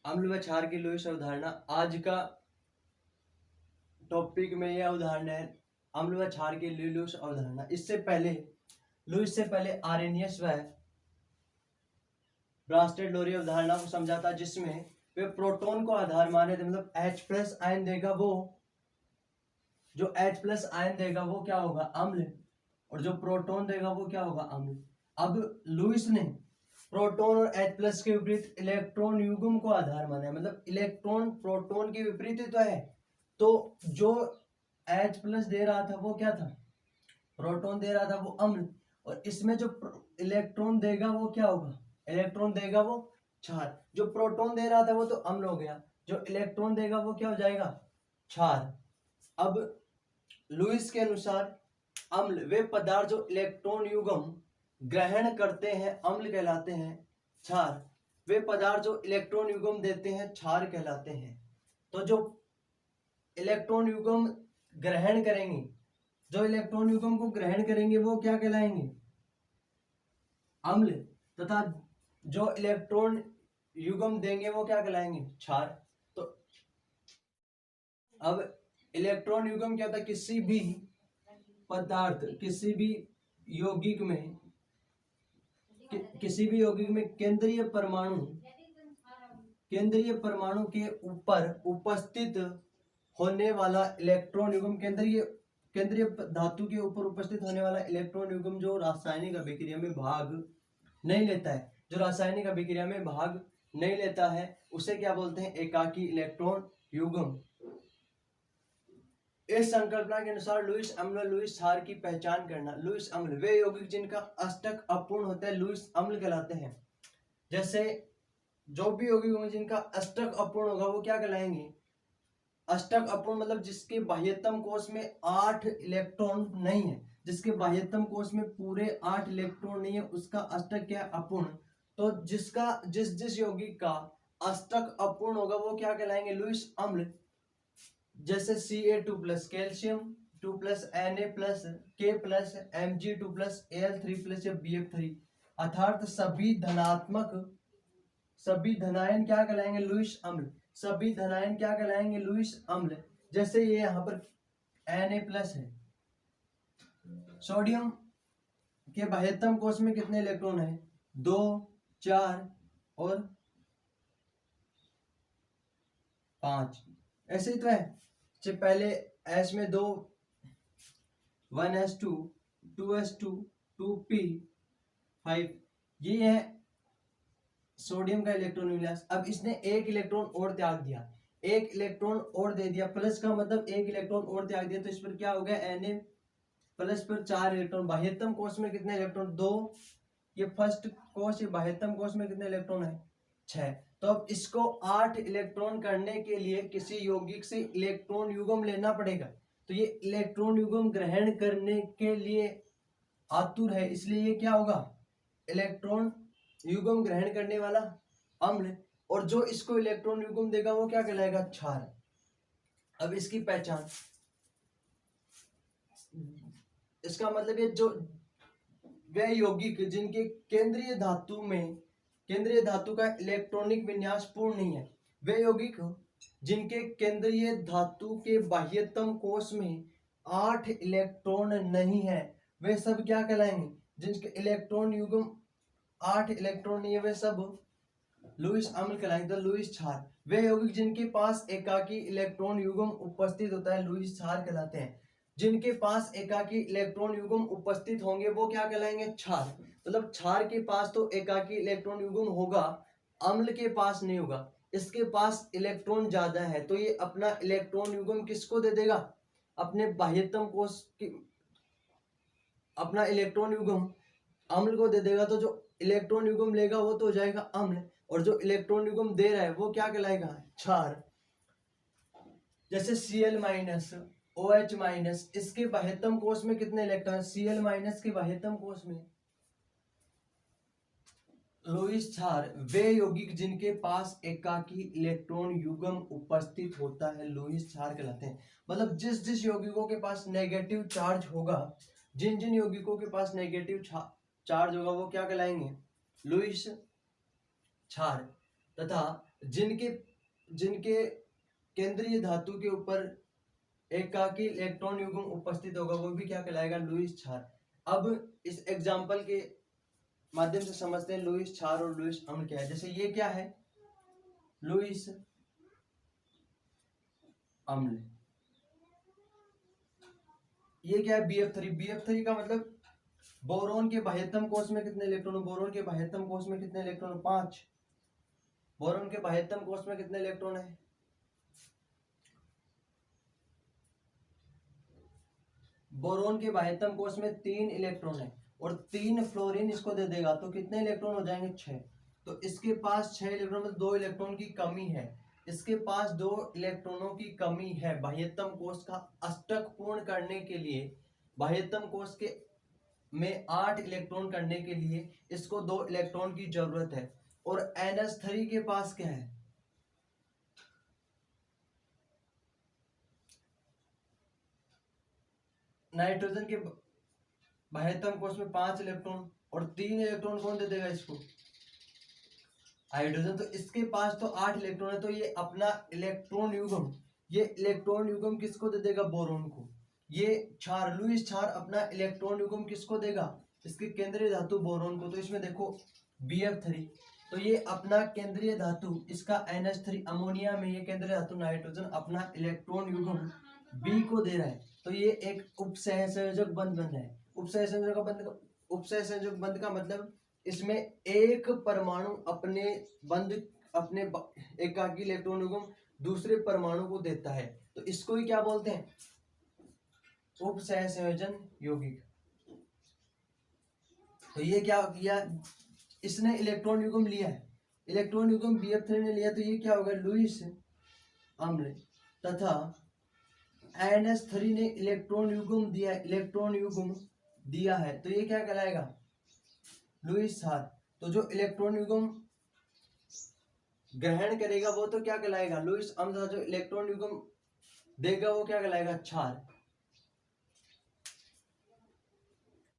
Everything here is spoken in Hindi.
अम्ल व क्षार की लुईस अवधारणा। आज का टॉपिक में यह उदाहरण है अम्ल व क्षार की लुईस अवधारणा। लुईस से पहले आरेनियस व ब्रांस्टेड लोरी अवधारणा को समझा था, जिसमें वे प्रोटॉन को आधार माने थे, मतलब H+ आयन देगा वो, जो H+ आयन देगा वो क्या होगा, अम्ल, और जो प्रोटॉन देगा वो क्या होगा, अम्ल। अब लुईस ने प्रोटॉन और H+ के विपरीत इलेक्ट्रॉन युग्म को आधार माना है, मतलब इलेक्ट्रॉन प्रोटॉन के विपरीत ही तो है, तो जो H+ दे रहा था वो क्या था, प्रोटॉन दे रहा था वो अम्ल, और इसमें जो इलेक्ट्रॉन देगा वो क्या होगा, इलेक्ट्रॉन देगा वो क्षार। जो प्रोटॉन दे रहा था वो तो अम्ल हो गया, जो इलेक्ट्रॉन देगा वो क्या हो जाएगा, क्षार। अब लुईस के अनुसार अम्ल वे पदार्थ जो इलेक्ट्रॉन युग्म ग्रहण करते हैं अम्ल कहलाते हैं, क्षार वे पदार्थ जो इलेक्ट्रॉन युग्म देते हैं क्षार कहलाते हैं। तो जो इलेक्ट्रॉन युग्म ग्रहण करेंगे, जो इलेक्ट्रॉन युग्म को ग्रहण करेंगे वो क्या कहलाएंगे, अम्ल, तथा जो इलेक्ट्रॉन युग्म देंगे वो क्या कहलाएंगे, क्षार। तो अब इलेक्ट्रॉन युग्म क्या था, किसी भी पदार्थ, किसी भी यौगिक में केंद्रीय परमाणु के ऊपर उपस्थित होने वाला इलेक्ट्रॉन युग्म, केंद्रीय धातु के ऊपर उपस्थित होने वाला इलेक्ट्रॉन युग्म जो रासायनिक अभिक्रिया में भाग नहीं लेता है, उसे क्या बोलते हैं, एकाकी इलेक्ट्रॉन युग्म। इस संकल्पना के अनुसार लुईस अम्ल, लुईस क्षार की पहचान करना। लुईस अम्ल वे यौगिक जिनका अष्टक अपूर्ण होता है लुईस अम्ल कहलाते हैं। जैसे जो भी यौगिक होंगे जिनका अष्टक अपूर्ण होगा वो क्या कहलाएंगे, अष्टक अपूर्ण मतलब जिसके बाह्यतम कोश में 8 इलेक्ट्रॉन नहीं है, जिसके बाह्यतम कोश में पूरे 8 इलेक्ट्रॉन नहीं है, उसका अष्टक क्या है, अपूर्ण। तो जिस यौगिक का अष्टक अपूर्ण होगा वो क्या कहलाएंगे, लुईस अम्ल। जैसे Ca2+ calcium 2+ Na+ K+ Mg2+ Al3+ या Bf3, अर्थात सभी धनायन क्या कहलाएंगे, लुईस अम्ल। सभी धनायन क्या कहलाएंगे, लुईस अम्ल। जैसे ये यहाँ पर Na+ है, सोडियम के बाह्यतम कोश में कितने इलेक्ट्रॉन है, 2, 4 और 5, ऐसे ही तो है। पहले S में 2, 1s2 2s2 2p5, ये है सोडियम का इलेक्ट्रॉन विन्यास। अब इसने एक इलेक्ट्रॉन और त्याग दिया, एक इलेक्ट्रॉन और दे दिया, प्लस का मतलब एक इलेक्ट्रॉन और त्याग दिया, तो इस पर क्या हो गया, Na+ पर 4 इलेक्ट्रॉन। बाह्यतम कोश में कितने इलेक्ट्रॉन, 2, ये फर्स्ट कोश, ये बाह्यतम कोश में कितने इलेक्ट्रॉन है, 6। तो अब इसको 8 इलेक्ट्रॉन करने के लिए किसी यौगिक से इलेक्ट्रॉन युग्म लेना पड़ेगा, तो ये इलेक्ट्रॉन युग्म ग्रहण करने के लिए आतुर है, इसलिए ये क्या होगा, इलेक्ट्रॉन युग्म ग्रहण करने वाला अम्ल, और जो इसको इलेक्ट्रॉन युग्म देगा वो क्या कहलाएगा, क्षार। अब इसकी पहचान, इसका मतलब ये जो वे यौगिक जिनके केंद्रीय धातु का इलेक्ट्रॉनिक विन्यास पूर्ण नहीं है, वे यौगिक जिनके केंद्रीय धातु के बाह्यतम कोश में 8 इलेक्ट्रॉन नहीं है, वे सब क्या कहलाएंगे, जिनके इलेक्ट्रॉन युग्म 8 इलेक्ट्रॉन नहीं है, वे सब लुईस अम्ल कहलाएंगे, तो लुईस क्षार। वे यौगिक जिनके पास एकाकी इलेक्ट्रॉन युग्म उपस्थित होता है लुईस क्षार कहलाते हैं। जिनके पास एकाकी इलेक्ट्रॉन युग्म उपस्थित होंगे वो क्या कहलाएंगे, क्षार। मतलब क्षार के पास तो एकाकी इलेक्ट्रॉन युग्म होगा, अम्ल के पास नहीं होगा, इसके पास इलेक्ट्रॉन ज्यादा है, तो ये अपना इलेक्ट्रॉन युग्म किसको दे देगा, अपने बाह्यतम कोश की अपना इलेक्ट्रॉन युग्म अम्ल को दे देगा। तो जो इलेक्ट्रॉन युग्म लेगा वो तो हो जाएगा अम्ल, और जो इलेक्ट्रॉन युग्म दे रहा है वो क्या कहलाएगा, क्षार। जैसे Cl- OH-, इसके बाह्यतम कोश में कितने इलेक्ट्रॉन, Cl- के बाह्यतम कोश में लुईस क्षार। वे यौगिक जिनके पास एकाकी इलेक्ट्रॉन युग्म उपस्थित होता है लुईस क्षार कहलाते हैं। मतलब जिस यौगिकों के पास नेगेटिव चार्ज होगा, जिन यौगिकों के पास नेगेटिव चार्ज होगा वो क्या कहलाएंगे, लुईस क्षार। तथा जिनके जिनके केंद्रीय धातु के ऊपर एकाकी इलेक्ट्रॉन युग्म उपस्थित होगा वो भी क्या कहलाएगा, लुईस क्षार। अब इस एग्जाम्पल के माध्यम से समझते हैं लुईस क्षार और लुईस अम्ल क्या है। जैसे ये क्या है, लुईस अम्ल, ये क्या है, BF3। BF3 का मतलब बोरोन के बाह्यतम कोष में कितने इलेक्ट्रॉन, बोरोन के बाह्यतम कोष में कितने इलेक्ट्रॉन, 5। बोरोन के बाह्यतम कोष में कितने इलेक्ट्रॉन है, बोरोन के बाह्यतम कोष में 3 इलेक्ट्रॉन है और 3 फ्लोरीन इसको दे देगा तो कितने इलेक्ट्रॉन हो जाएंगे, 6। तो इसके पास 6 इलेक्ट्रॉन में 2 इलेक्ट्रॉन की कमी है, इसके पास 2 इलेक्ट्रॉनों की कमी है। बाह्यतम कोष का अष्टक पूर्ण करने के लिए, बाह्यतम कोष के में 8 इलेक्ट्रॉन करने के लिए इसको 2 इलेक्ट्रॉन की जरूरत है। और NH3 के पास क्या है, नाइट्रोजन के बाह्यतम कोष में 5 इलेक्ट्रॉन और 3 इलेक्ट्रॉन कौन दे देगा इसको, हाइड्रोजन। तो इसके पास तो 8 इलेक्ट्रॉन है, तो ये अपना इलेक्ट्रॉन युग्म, ये इलेक्ट्रॉन युग्म किसको दे देगा, बोरोन को। ये क्षार, लुईस क्षार अपना इलेक्ट्रॉन युग्म किसको देगा, इसके केंद्रीय धातु बोरोन को। तो इसमें देखो BF3, तो ये अपना केंद्रीय धातु, इसका NH3 अमोनिया में ये केंद्रीय धातु नाइट्रोजन अपना इलेक्ट्रॉन युग्म B को दे रहा है। तो ये एक उपसहसंयोजक बंध बन रहा है। उपसहसंयोजक बंध का मतलब इसमें एक परमाणु अपने एकाकी इलेक्ट्रॉन युग्म दूसरे परमाणु को देता है, तो इसको ही क्या बोलते हैं, उपसहसंयोजन यौगिक। तो ये क्या किया, इसने इलेक्ट्रॉन युग्म लिया है, इलेक्ट्रॉन युग्म BF3 ने लिया, तो ये क्या होगा, लुईस अम्ल। तथा NH3 ने इलेक्ट्रॉन युग्म दिया है, तो ये क्या कहलाएगा, लुईस क्षार। तो जो इलेक्ट्रॉन युग्म ग्रहण करेगा वो तो क्या कहलाएगा, लुईस अम्ल। जो इलेक्ट्रॉन युग्म देगा वो क्या कहलाएगा, क्षार।